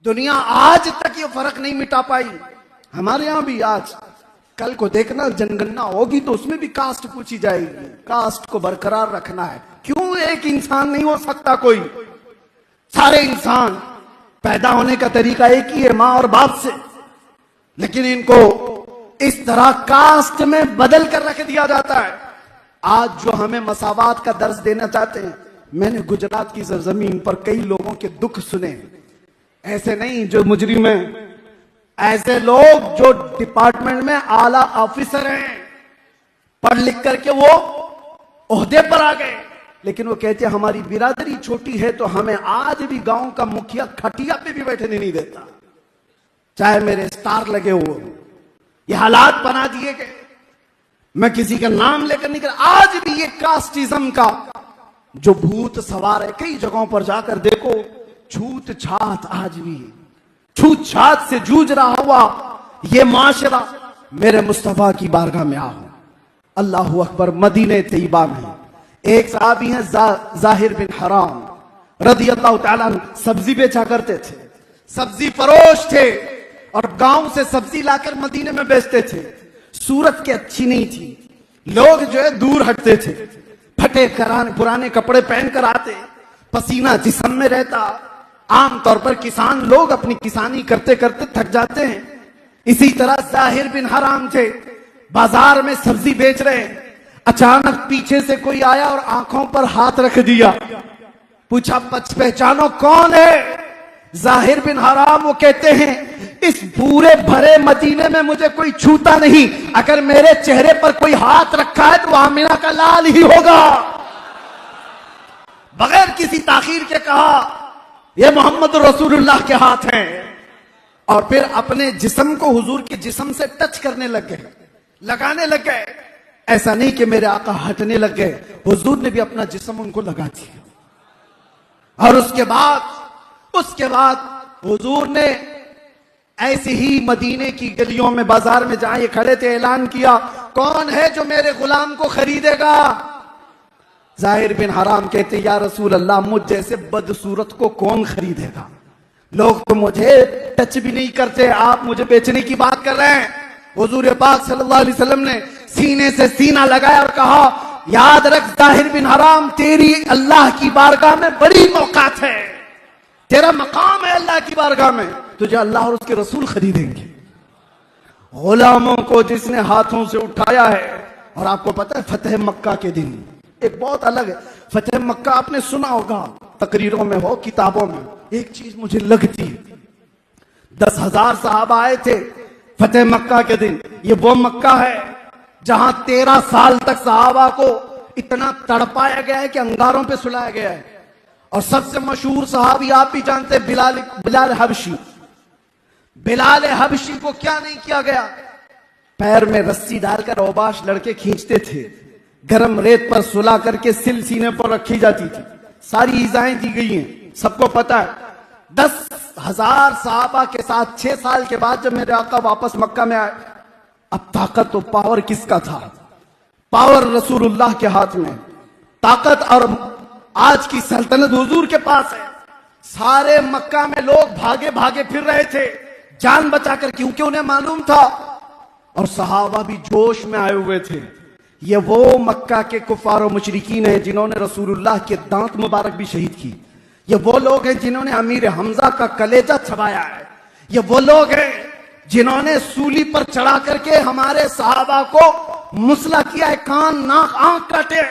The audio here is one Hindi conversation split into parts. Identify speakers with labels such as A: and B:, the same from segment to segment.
A: दुनिया आज तक ये फर्क नहीं मिटा पाई। हमारे यहां भी आज कल को देखना जनगणना होगी तो उसमें भी कास्ट पूछी जाएगी। कास्ट को बरकरार रखना है। क्यों एक इंसान नहीं हो सकता कोई? सारे इंसान पैदा होने का तरीका एक ही है, मां और बाप से, लेकिन इनको इस तरह कास्ट में बदल कर रख दिया जाता है। आज जो हमें मसावात का दर्ज देना चाहते हैं, मैंने गुजरात की सरजमीन पर कई लोगों के दुख सुने। ऐसे नहीं जो मुजरिम हैं, ऐसे लोग जो डिपार्टमेंट में आला ऑफिसर हैं, पढ़ लिख करके वो ओहदे पर आ गए, लेकिन वो कहते हैं हमारी बिरादरी छोटी है तो हमें आज भी गांव का मुखिया खटिया पे भी बैठने नहीं देता, चाहे मेरे स्टार लगे हो। ये हालात बना दिए गए। मैं किसी का नाम लेकर नहीं कर, आज भी ये कास्टिज्म का जो भूत सवार है, कई जगहों पर जाकर देखो, छूत छात आज भी छूत छात से जूझ रहा हुआ ये माशरा मेरे मुस्तफा की बारगाह में आओ। अल्लाह अकबर। मदीने तैयबा में एक साहबी हैं जाहिर बिन हराम रदी अल्लाह तआला सब्जी बेचा करते थे, सब्जी फरोश थे और गांव से सब्जी लाकर मदीने में बेचते थे। सूरत की अच्छी नहीं थी, लोग जो है दूर हटते थे, फटे पुराने कपड़े पहनकर आते, पसीना जिस्म में रहता। आमतौर पर किसान लोग अपनी किसानी करते करते थक जाते हैं। इसी तरह जाहिर बिन हराम थे, बाजार में सब्जी बेच रहे हैं। अचानक पीछे से कोई आया और आंखों पर हाथ रख दिया, पूछा पहचानो कौन है? जाहिर बिन हराम वो कहते हैं इस पूरे भरे मदीने में मुझे कोई छूता नहीं, अगर मेरे चेहरे पर कोई हाथ रखा है तो आमिना का लाल ही होगा। बगैर किसी ताखीर के कहा ये मोहम्मद रसूलुल्लाह के हाथ हैं, और फिर अपने जिस्म को हुजूर के जिस्म से टच करने लग गए, लगाने लग गए। ऐसा नहीं कि मेरे आका हटने लग गए, हुजूर ने भी अपना जिस्म उनको लगा दिया। और उसके बाद हुजूर ने ऐसे ही मदीने की गलियों में बाजार में जहां ये खड़े थे ऐलान किया, कौन है जो मेरे गुलाम को खरीदेगा? जाहिर बिन हराम कहते या रसूल अल्लाह, मुझ जैसे बदसूरत को कौन खरीदेगा? लोग तो मुझे टच भी नहीं करते, आप मुझे बेचने की बात कर रहे हैं। हुजूर पाक सल्लल्लाहु अलैहि वसल्लम ने सीने से सीना लगाया और कहा, याद रख जाहिर बिन हराम, तेरी अल्लाह की बारगाह में बड़ी औकात है, तेरा मकाम है अल्लाह की बारगाह में, तुझे अल्लाह और उसके रसूल खरीदेंगे। गुलामों को जिसने हाथों से उठाया है, और आपको पता है फतेह मक्का के दिन एक बहुत अलग है। फतेह मक्का आपने सुना होगा, तकरीरों में हो, किताबों में। एक चीज मुझे लगती है, 10,000 सहाबा आए थे फतेह मक्का के दिन। ये वो मक्का है जहां 13 साल तक सहाबा को इतना तड़पाया गया है कि अंगारों पे सुलाया गया है। और सबसे मशहूर सहाबी आप भी जानते हैं, बिलाल हबशी। बिलाल हबशी को क्या नहीं किया गया? पैर में रस्सी डालकर औबाश लड़के खींचते थे, गरम रेत पर सुला करके सिल सीने पर रखी जाती थी, सारी ईजाएं दी गई हैं, सबको पता है। 10,000 सहाबा के साथ 6 साल के बाद जब मेरे आका वापस मक्का में आए, अब ताकत और पावर किसका था? पावर रसूलुल्लाह के हाथ में, ताकत और आज की सल्तनत हुजूर के पास है। सारे मक्का में लोग भागे भागे फिर रहे थे जान बचाकर, क्योंकि उन्हें मालूम था, और सहाबा भी जोश में आए हुए थे। ये वो मक्का के कुफार और मुशरिकीन हैं जिन्होंने रसूलुल्लाह के दांत मुबारक भी शहीद की। ये वो लोग हैं जिन्होंने अमीर हमजा का कलेजा छबाया है। ये वो लोग हैं जिन्होंने सूली पर चढ़ा करके हमारे सहाबा को मुसला किया है, कान नाक आंख काटे।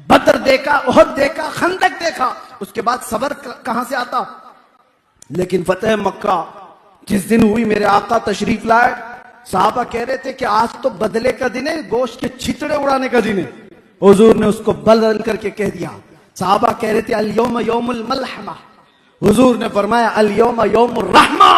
A: बदर देखा, ओहद देखा, खंदक देखा, उसके बाद सबर कहां से आता? लेकिन फतेह मक्का जिस दिन हुई, मेरे आका तशरीफ लाए, साहबा कह रहे थे कि आज तो बदले का दिन है, गोश्त के छितड़े उड़ाने का दिन है। हुजूर ने उसको बदल करके कह दिया। साहबा कह रहे थे अल यौम यौमुल मलहमा, हुजूर ने फरमाया अल यौम यौमुर रहमा,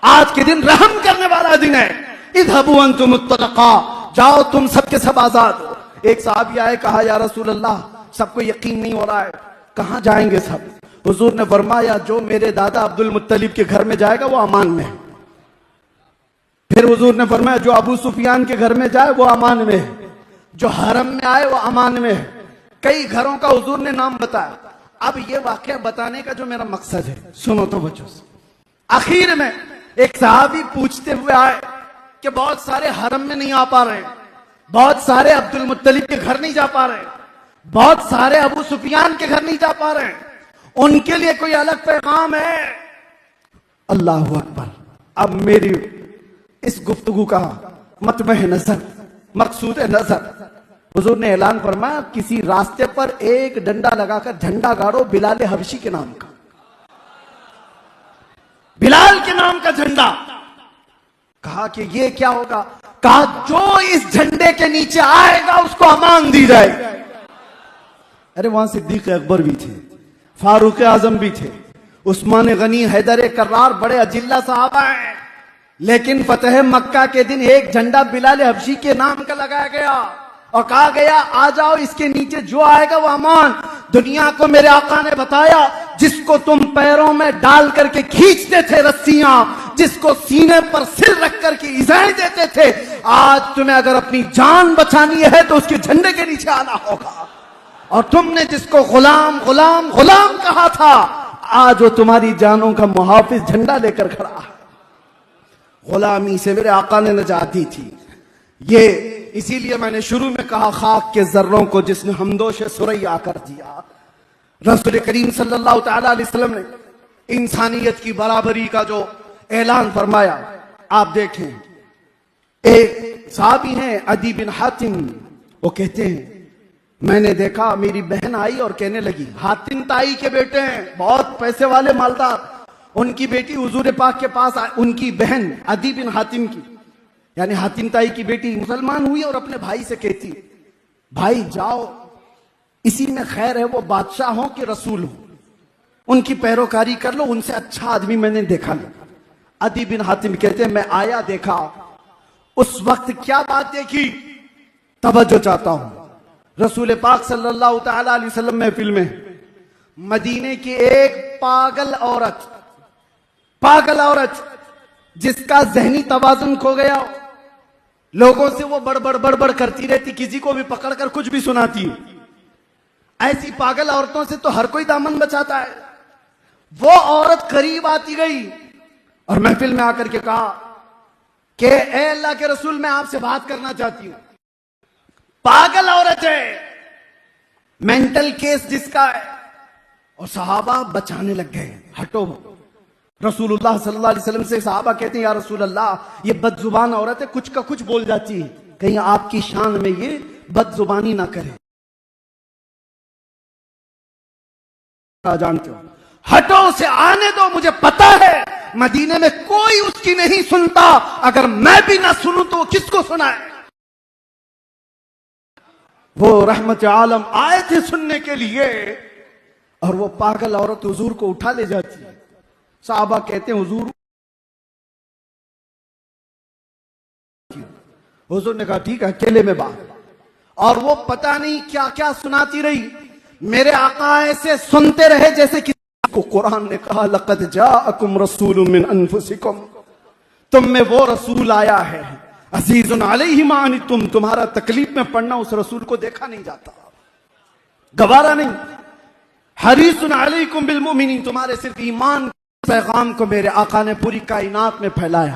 A: आज के दिन रहम करने वाला दिन है। इज़हबू अंतुम मुत्तलका, जाओ तुम सबके सब आजाद हो। एक साहबी आए, कहा या रसूल अल्लाह, सबको यकीन नहीं हो रहा है, कहां जाएंगे सब? हुजूर ने फरमाया जो मेरे दादा अब्दुल मुत्तलिब के घर में जाएगा वो अमान में है। फिर हुजूर ने फरमाया जो अबू सुफियान के घर में जाए वो अमान में है, जो हरम में आए वो अमान में है। कई घरों का हुजूर ने नाम बताया। अब ये वाकया बताने का जो मेरा मकसद है, सुनो तो बच्चों से, आखिर में एक सहाबी पूछते हुए आए कि बहुत सारे हरम में नहीं आ पा रहे, बहुत सारे अब्दुल मुत्तलिब के घर नहीं जा पा रहे, बहुत सारे अबू सुफियान के घर नहीं जा पा रहे, उनके लिए कोई अलग पैगाम है? अल्लाह अकबर। अब मेरी इस गुफ्तगू का मतबह नजर, मकसूद नजर, हुजूर ने ऐलान फरमाया किसी रास्ते पर एक डंडा लगाकर झंडा गाड़ो बिलाल हबशी के नाम का, बिलाल के नाम का झंडा। कहा कि ये क्या होगा? कहा जो इस झंडे के नीचे आएगा उसको अमान दी जाएगी। अरे वहां सिद्दीक अकबर भी थे, फारूक आजम भी थे, उस्मान गनी, हैदर कर्रार, बड़े अजिल्ला साहबा हैं, लेकिन फतेह मक्का के दिन एक झंडा बिलाल हबशी के नाम का लगाया गया और कहा गया आ जाओ, इसके नीचे जो आएगा वो अमान। दुनिया को मेरे आका ने बताया जिसको तुम पैरों में डाल करके खींचते थे रस्सियां, जिसको सीने पर सिर रख करके इज़ाएं देते थे, आज तुम्हें अगर अपनी जान बचानी है तो उसके झंडे के नीचे आना होगा। और तुमने जिसको गुलाम गुलाम गुलाम कहा था, आज वो तुम्हारी जानों का मुहाफिज झंडा लेकर खड़ा है। गुलामी से मेरे आका ने नजात दी थी। ये इसीलिए मैंने शुरू में कहा खाक के जर्रों को जिसने हमदोश सुरैया कर दिया। रसूल करीम सल्लल्लाहु तआला अलैहि वसल्लम ने इंसानियत की बराबरी का जो ऐलान फरमाया, आप देखें, एक साहबी हैं अदी बिन हातिम, वो कहते हैं मैंने देखा मेरी बहन आई और कहने लगी, हातिम ताई के बेटे हैं, बहुत पैसे वाले मालदार, उनकी बेटी हुजूर पाक के पास उनकी बहन अदी बिन हातिम की, यानी हातिम ताई की बेटी मुसलमान हुई और अपने भाई से कहती, भाई जाओ, इसी में खैर है, वो बादशाह हो कि रसूल हो, उनकी पैरोकारी कर लो, उनसे अच्छा आदमी मैंने देखा नहीं। अदी बिन हातिम कहते हैं मैं आया, देखा, उस वक्त क्या बात देखी, तवज्जो चाहता हूं। रसूल पाक सल्लल्लाहु तआला अलैहि वसल्लम महफिल में मदीने की एक पागल औरत जिसका जहनी तवाजुन खो गया, लोगों से वो बड़बड़ करती रहती, किसी को भी पकड़कर कुछ भी सुनाती। ऐसी पागल औरतों से तो हर कोई दामन बचाता है। वो औरत करीब आती गई और महफिल में आकर के कहा कि ए अल्लाह के रसूल, मैं आपसे बात करना चाहती हूं। पागल औरत है, मेंटल केस जिसका है, और सहाबा बचाने लग गए, हटो। रसूलुल्लाह सल्लल्लाहु अलैहि वसल्लम से सहाबा कहते हैं या रसूल अल्लाह, ये बदजुबान औरत है, कुछ का कुछ बोल जाती है, कहीं आपकी शान में ये बदजुबानी ना करे। जानते हो, हटो, उसे आने दो, मुझे पता है मदीने में कोई उसकी नहीं सुनता, अगर मैं भी ना सुनूं तो किसको सुनाए। वो रहमत आलम आए थे सुनने के लिए, और वो पागल औरत हुजूर को उठा ले जाती है। साहबा कहते हैं हुजूर ने कहा ठीक है, अकेले में बात, और वो पता नहीं क्या क्या सुनाती रही। मेरे आका ऐसे सुनते रहे जैसे कि को कुरान ने कहा लक़द जाअकुम रसूलुम मिन अनफुसिकुम, तुम में वो रसूल आया है, अज़ीज़ुन अलैहि मा अनित्तुम, तुम्हारा तकलीफ में पड़ना उस रसूल को देखा नहीं जाता, गवारा नहीं। हरीसुन अलैकुम बिल मुमिनीन, तुम्हारे सिर्फ ईमान पैगाम को मेरे आका ने पूरी कायनात में फैलाया,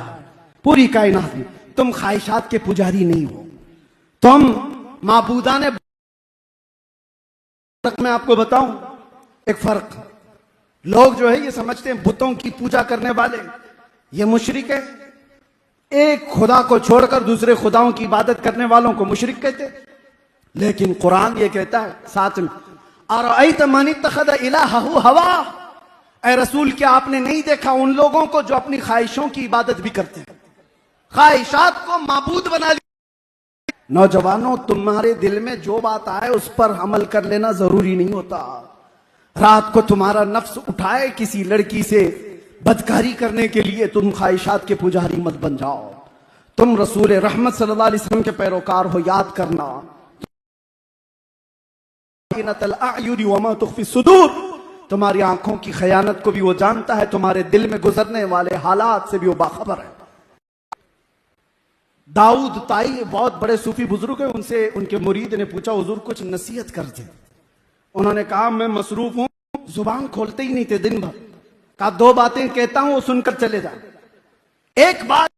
A: पूरी कायनात में। तुम ख्वाहिशात के पुजारी नहीं हो, तुम माबूदा ने। मैं आपको बताऊं एक फर्क, लोग जो है ये समझते हैं बुतों की पूजा करने वाले ये मुशरिक है, एक खुदा को छोड़कर दूसरे खुदाओं की इबादत करने वालों को मुशरिक कहते, लेकिन कुरान ये कहता है साथ में, अरअयत मन इत्तखज़ इलाहहु हवा, ऐ रसूल क्या आपने नहीं देखा उन लोगों को जो अपनी ख्वाहिशों की इबादत भी करते हैं, ख्वाहिशात को माबूद बना लिया। नौजवानों, तुम्हारे दिल में जो बात आए उस पर अमल कर लेना जरूरी नहीं होता। रात को तुम्हारा नफ्स उठाए किसी लड़की से बदकारी करने के लिए, तुम ख्वाहिशात के पुजारी मत बन जाओ। तुम रसूल रहमत सल्लल्लाहु अलैहि वसल्लम के पैरोकार हो, याद करना। तुम्हारी आंखों की खयानत को भी वो जानता है, तुम्हारे दिल में गुजरने वाले हालात से भी वो बाखबर है। दाऊद ताई बहुत बड़े सूफी बुजुर्ग हैं, उनसे उनके मुरीद ने पूछा हुजूर कुछ नसीहत कर दे। उन्होंने कहा मैं मसरूफ हूं, जुबान खोलते ही नहीं थे दिन भर, कहा 2 बातें कहता हूं वो सुनकर चले जा। एक बात